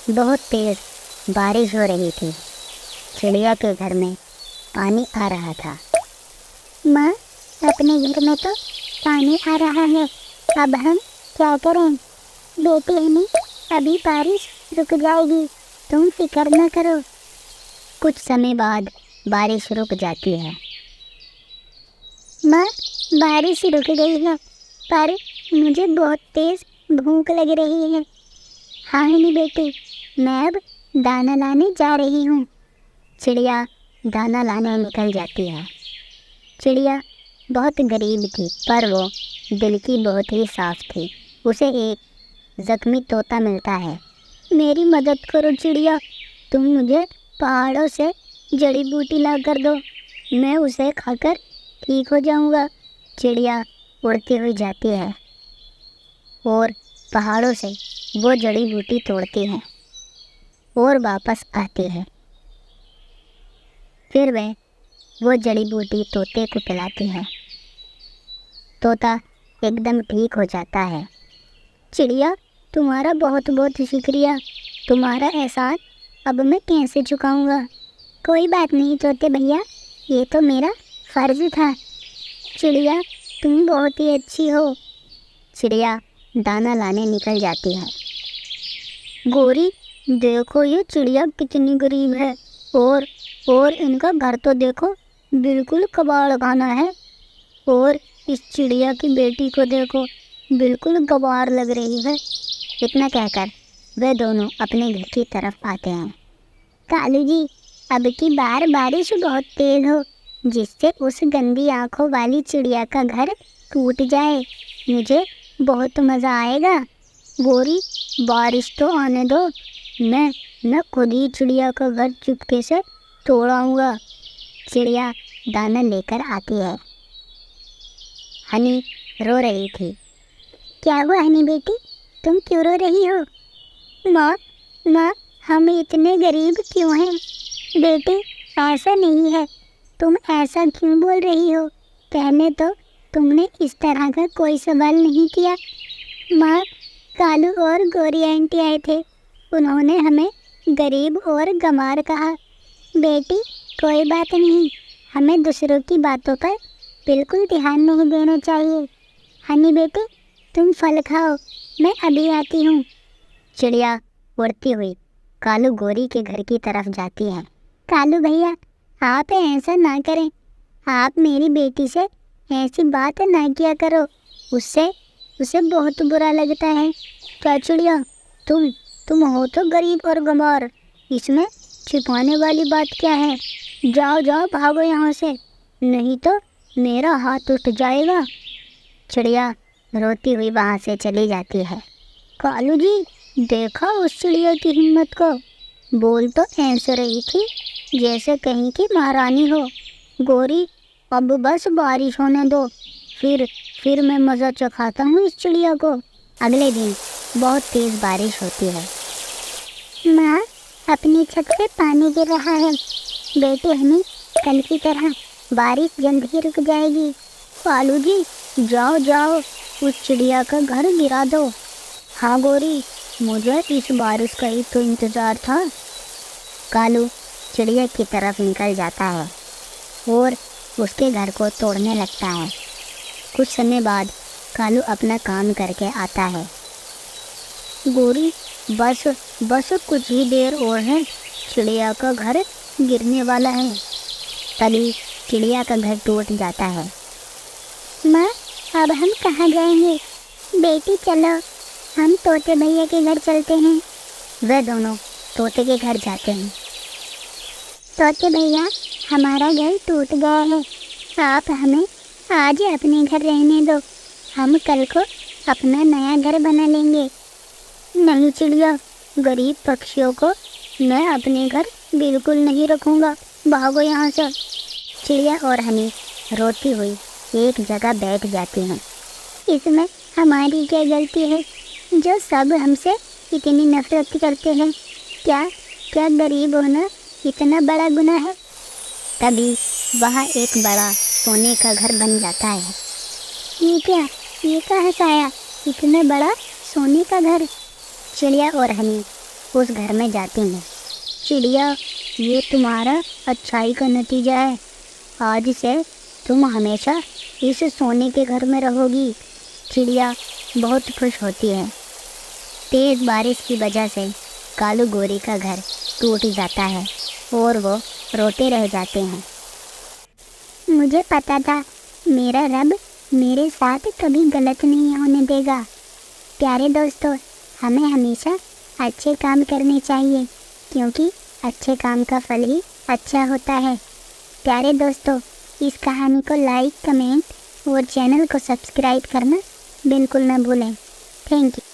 बहुत तेज बारिश हो रही थी। चिड़िया के घर में पानी आ रहा था। माँ, अपने घर में तो पानी आ रहा है, अब हम क्या करें? बेटी हनी, अभी बारिश रुक जाएगी, तुम फिक्र न करो। कुछ समय बाद बारिश रुक जाती है। माँ, बारिश रुक गई है, पर मुझे बहुत तेज भूख लग रही है। हाँ हनी बेटी, मैं अब दाना लाने जा रही हूँ। चिड़िया दाना लाने निकल जाती है। चिड़िया बहुत गरीब थी, पर वो दिल की बहुत ही साफ थी। उसे एक जख्मी तोता मिलता है। मेरी मदद करो चिड़िया, तुम मुझे पहाड़ों से जड़ी बूटी ला कर दो, मैं उसे खाकर ठीक हो जाऊंगा। चिड़िया उड़ती हुई जाती है और पहाड़ों से वो जड़ी बूटी तोड़ती है और वापस आती है। फिर वह वो जड़ी बूटी तोते को पिलाती है। तोता एकदम ठीक हो जाता है। चिड़िया, तुम्हारा बहुत बहुत शुक्रिया, तुम्हारा एहसान अब मैं कैसे चुकाऊंगा? कोई बात नहीं तोते भैया, ये तो मेरा फर्ज था। चिड़िया, तुम बहुत ही अच्छी हो। चिड़िया दाना लाने निकल जाती है। गोरी, देखो ये चिड़िया कितनी गरीब है, और इनका घर तो देखो, बिल्कुल कबाड़ खाना है। और इस चिड़िया की बेटी को देखो, बिल्कुल गवार लग रही है। इतना कहकर वे दोनों अपने घर की तरफ आते हैं। कालू जी, अब की बार बारिश बहुत तेज हो, जिससे उस गंदी आंखों वाली चिड़िया का घर टूट जाए, मुझे बहुत मज़ा आएगा। गोरी, बारिश तो आने दो, मैं खुद ही चिड़िया का घर चुपके से तोड़ाऊंगा। चिड़िया दाना लेकर आती है। हनी रो रही थी। क्या हुआ हनी बेटी, तुम क्यों रो रही हो? माँ, हम इतने गरीब क्यों हैं? बेटी, ऐसा नहीं है, तुम ऐसा क्यों बोल रही हो? कहने तो तुमने इस तरह का कोई सवाल नहीं किया। माँ, कालू और गोरी आंटी आए थे, उन्होंने हमें गरीब और गंवार कहा। बेटी, कोई बात नहीं, हमें दूसरों की बातों पर बिल्कुल ध्यान नहीं देना चाहिए। हनी बेटी, तुम फल खाओ, मैं अभी आती हूँ। चिड़िया उड़ती हुई कालू गोरी के घर की तरफ जाती है। कालू भैया, आप ऐसा ना करें, आप मेरी बेटी से ऐसी बात ना किया करो, उससे उसे बहुत बुरा लगता है। क्या चिड़िया, तुम हो तो गरीब और गंवार, इसमें छिपाने वाली बात क्या है? जाओ जाओ, भागो यहाँ से, नहीं तो मेरा हाथ उठ जाएगा। चिड़िया रोती हुई वहाँ से चली जाती है। कालू जी, देखा उस चिड़िया की हिम्मत को, बोल तो ऐसे रही थी जैसे कहीं की महारानी हो। गोरी, अब बस बारिश होने दो, फिर मैं मज़ा चखाता हूँ इस चिड़िया को। अगले दिन बहुत तेज़ बारिश होती है। माँ, अपनी छत से पानी गिर रहा है। बेटी हनी, कल की तरह बारिश जल्द ही रुक जाएगी। कालू जी, जाओ जाओ, उस चिड़िया का घर गिरा दो। हाँ गोरी, मुझे इस बारिश का ही तो इंतज़ार था। कालू चिड़िया की तरफ निकल जाता है और उसके घर को तोड़ने लगता है। कुछ समय बाद कालू अपना काम करके आता है। गोरी, बस कुछ ही देर और है, चिड़िया का घर गिरने वाला है। तभी चिड़िया का घर टूट जाता है। माँ, अब हम कहाँ जाएंगे? बेटी चलो, हम तोते भैया के घर चलते हैं। वे दोनों तोते के घर जाते हैं। तोते भैया, हमारा घर टूट गया है, आप हमें आज अपने घर रहने दो, हम कल को अपना नया घर बना लेंगे। नहीं चिड़िया, गरीब पक्षियों को मैं अपने घर बिल्कुल नहीं रखूँगा, भागो यहाँ से। चिड़िया और हनी रोती हुई एक जगह बैठ जाती हैं। इसमें हमारी क्या गलती है, जो सब हमसे इतनी नफरत करते हैं? क्या गरीब होना इतना बड़ा गुनाह है? तभी वहाँ एक बड़ा सोने का घर बन जाता है। ये कहाँ से आया इतना बड़ा सोने का घर? चिड़िया और हनी उस घर में जाती हैं। चिड़िया, ये तुम्हारा अच्छाई का नतीजा है। आज से तुम हमेशा इस सोने के घर में रहोगी। चिड़िया बहुत खुश होती है। तेज बारिश की वजह से कालू गोरी का घर टूट जाता है और वो रोते रह जाते हैं। मुझे पता था मेरा रब मेरे साथ कभी गलत नहीं होने देगा। प्यारे दोस्तों, हमें हमेशा अच्छे काम करने चाहिए, क्योंकि अच्छे काम का फल ही अच्छा होता है। प्यारे दोस्तों, इस कहानी को लाइक, कमेंट और चैनल को सब्सक्राइब करना बिल्कुल न भूलें। Thank you.